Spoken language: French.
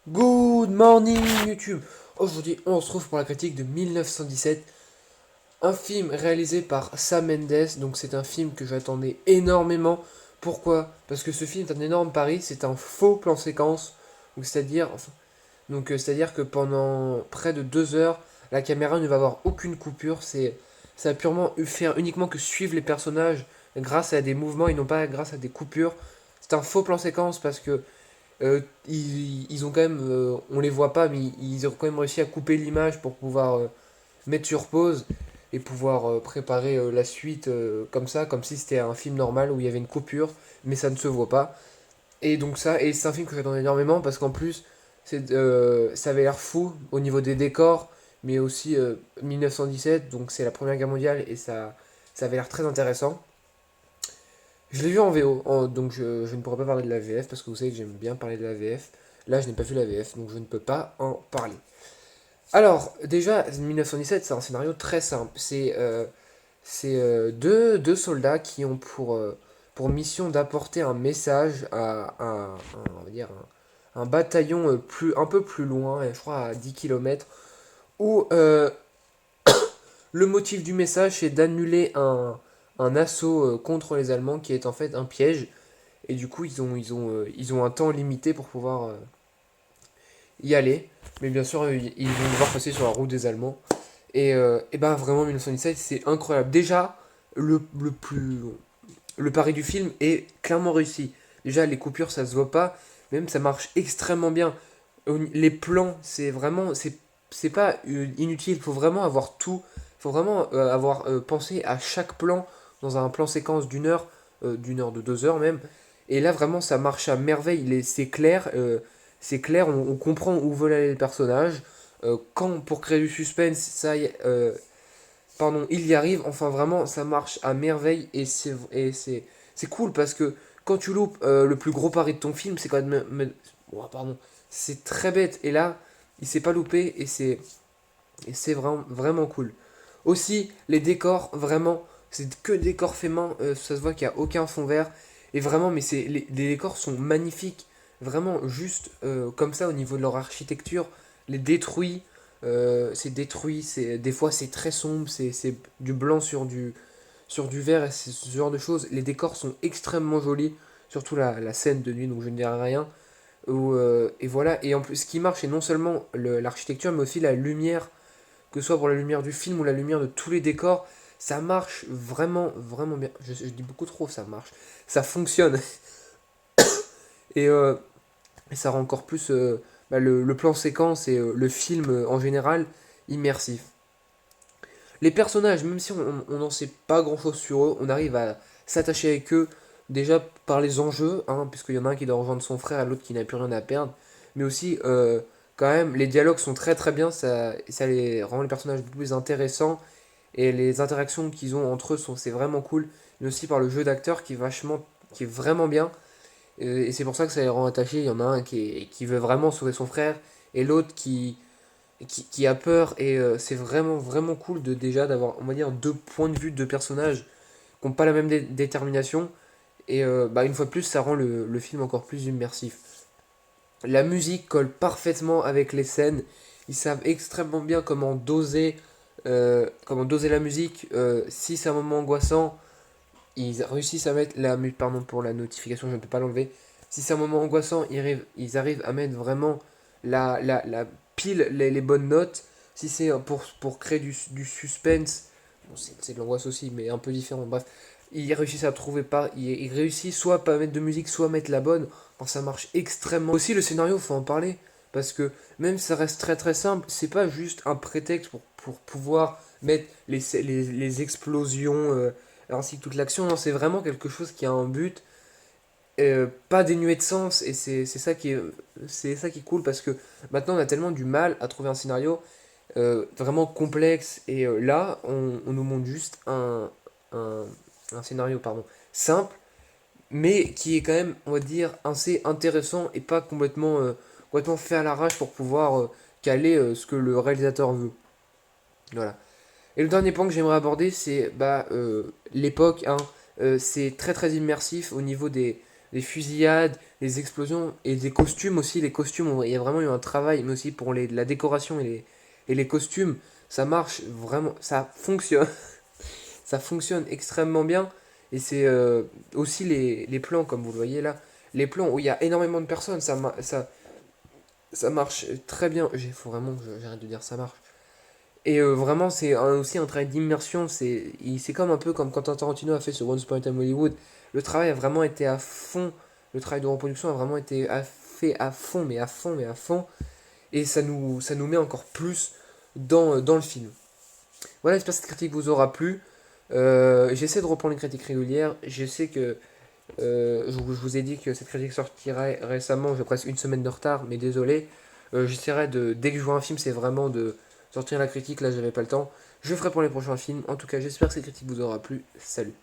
Good morning YouTube. Aujourd'hui on se retrouve pour la critique de 1917, un film réalisé par Sam Mendes, donc c'est un film que j'attendais énormément. Pourquoi? Parce que ce film est un énorme pari, c'est un faux plan séquence, c'est-à-dire que pendant près de 2 heures, la caméra ne va avoir aucune coupure, ça va purement faire uniquement que suivre les personnages grâce à des mouvements et non pas grâce à des coupures. C'est un faux plan séquence parce que ils ont quand même, on les voit pas, mais ils ont quand même réussi à couper l'image pour pouvoir mettre sur pause et pouvoir préparer la suite comme ça, comme si c'était un film normal où il y avait une coupure, mais ça ne se voit pas. Et donc ça, et c'est un film que j'attends énormément parce qu'en plus, ça avait l'air fou au niveau des décors, mais aussi 1917, donc c'est la Première Guerre mondiale et ça avait l'air très intéressant. Je l'ai vu en VO, donc je ne pourrais pas parler de la VF parce que vous savez que j'aime bien parler de la VF. Là, je n'ai pas vu la VF, donc je ne peux pas en parler. Alors, déjà, 1917, c'est un scénario très simple. C'est deux soldats qui ont pour mission d'apporter un message à on va dire un bataillon un peu plus loin, je crois à 10 kilomètres, où le motif du message, c'est d'annuler un assaut contre les Allemands qui est en fait un piège. Et du coup, ils ont un temps limité pour pouvoir y aller. Mais bien sûr, ils vont devoir passer sur la route des Allemands. Et ben vraiment, 1917, c'est incroyable. Déjà, le pari du film est clairement réussi. Déjà, les coupures, ça se voit pas. Même, ça marche extrêmement bien. Les plans, c'est pas inutile. Il faut vraiment avoir tout. Il faut vraiment avoir pensé à chaque plan dans un plan séquence d'une heure, de 2 heures même. Et là, vraiment, ça marche à merveille. C'est clair, on comprend où veulent aller les personnages. Quand, pour créer du suspense, pardon, il y arrive. Enfin, vraiment, ça marche à merveille. Et c'est cool parce que quand tu loupes le plus gros pari de ton film, c'est quand même. Oh, pardon. C'est très bête. Et là, il s'est pas loupé et c'est vraiment, vraiment cool. Aussi, les décors, vraiment, c'est que décors faits main. Ça se voit qu'il n'y a aucun fond vert. Et vraiment, mais les décors sont magnifiques. Vraiment, juste comme ça, au niveau de leur architecture, les détruits, c'est détruit. Des fois, c'est très sombre. C'est du blanc sur du vert et ce genre de choses. Les décors sont extrêmement jolis. Surtout la scène de nuit, donc je ne dirai rien. Et voilà. Et en plus, ce qui marche, c'est non seulement l'architecture, mais aussi la lumière, que ce soit pour la lumière du film ou la lumière de tous les décors, ça marche vraiment, vraiment bien. Je dis beaucoup trop, ça marche. Ça fonctionne. Et, euh, et ça rend encore plus le plan séquence et le film en général immersif. Les personnages, même si on n'en sait pas grand chose sur eux, on arrive à s'attacher avec eux déjà par les enjeux, hein, puisqu'il y en a un qui doit rejoindre son frère et l'autre qui n'a plus rien à perdre. Mais aussi, quand même, les dialogues sont très très bien, ça les rend les personnages beaucoup plus intéressants. Et les interactions qu'ils ont entre eux, c'est vraiment cool. Mais aussi par le jeu d'acteur qui est vraiment bien. Et c'est pour ça que ça les rend attachés. Il y en a un qui veut vraiment sauver son frère et l'autre qui a peur. Et c'est vraiment, vraiment cool déjà d'avoir, on va dire, deux points de vue de personnages qui n'ont pas la même détermination. Et une fois de plus, ça rend le film encore plus immersif. La musique colle parfaitement avec les scènes. Ils savent extrêmement bien comment doser la musique. Si c'est un moment angoissant, ils réussissent à mettre pardon pour la notification, je ne peux pas l'enlever. Si c'est un moment angoissant, ils arrivent à mettre vraiment la pile, les bonnes notes. Si c'est pour créer du suspense, bon, c'est de l'angoisse aussi, mais un peu différent. Bref, ils réussissent à trouver pas. Ils réussissent soit à pas mettre de musique, soit à mettre la bonne. Quand ça marche extrêmement. Aussi, le scénario, faut en parler. Parce que même si ça reste très très simple, c'est pas juste un prétexte pour pouvoir mettre les explosions ainsi que toute l'action. Non, c'est vraiment quelque chose qui a un but, pas dénué de sens. Et c'est ça qui est cool parce que maintenant on a tellement du mal à trouver un scénario vraiment complexe. Et là, on nous montre juste un, un scénario pardon, simple, mais qui est quand même, on va dire, assez intéressant et pas complètement fait à l'arrache pour pouvoir caler ce que le réalisateur veut. Voilà. Et le dernier point que j'aimerais aborder, c'est l'époque, hein. C'est très très immersif au niveau des fusillades, des explosions et des costumes aussi. Les costumes, il y a vraiment eu un travail, mais aussi pour la décoration et les costumes, ça marche vraiment, ça fonctionne. Ça fonctionne extrêmement bien. Et c'est aussi les plans, comme vous le voyez là. Les plans où il y a énormément de personnes, ça marche très bien. Il faut vraiment que j'arrête de dire ça marche. Et vraiment, c'est aussi un travail d'immersion. C'est comme un peu comme Quentin Tarantino a fait sur Once Upon a Time Hollywood. Le travail a vraiment été à fond. Le travail de reproduction a vraiment été fait à fond, mais à fond, mais à fond. Et ça nous met encore plus dans le film. Voilà, j'espère que cette critique vous aura plu. J'essaie de reprendre les critiques régulières. Je sais que je vous ai dit que cette critique sortirait récemment. J'ai presque une semaine de retard, mais désolé. J'essaierai dès que je vois un film, c'est vraiment de sortir la critique. Là, j'avais pas le temps. Je ferai pour les prochains films. En tout cas, j'espère que cette critique vous aura plu. Salut.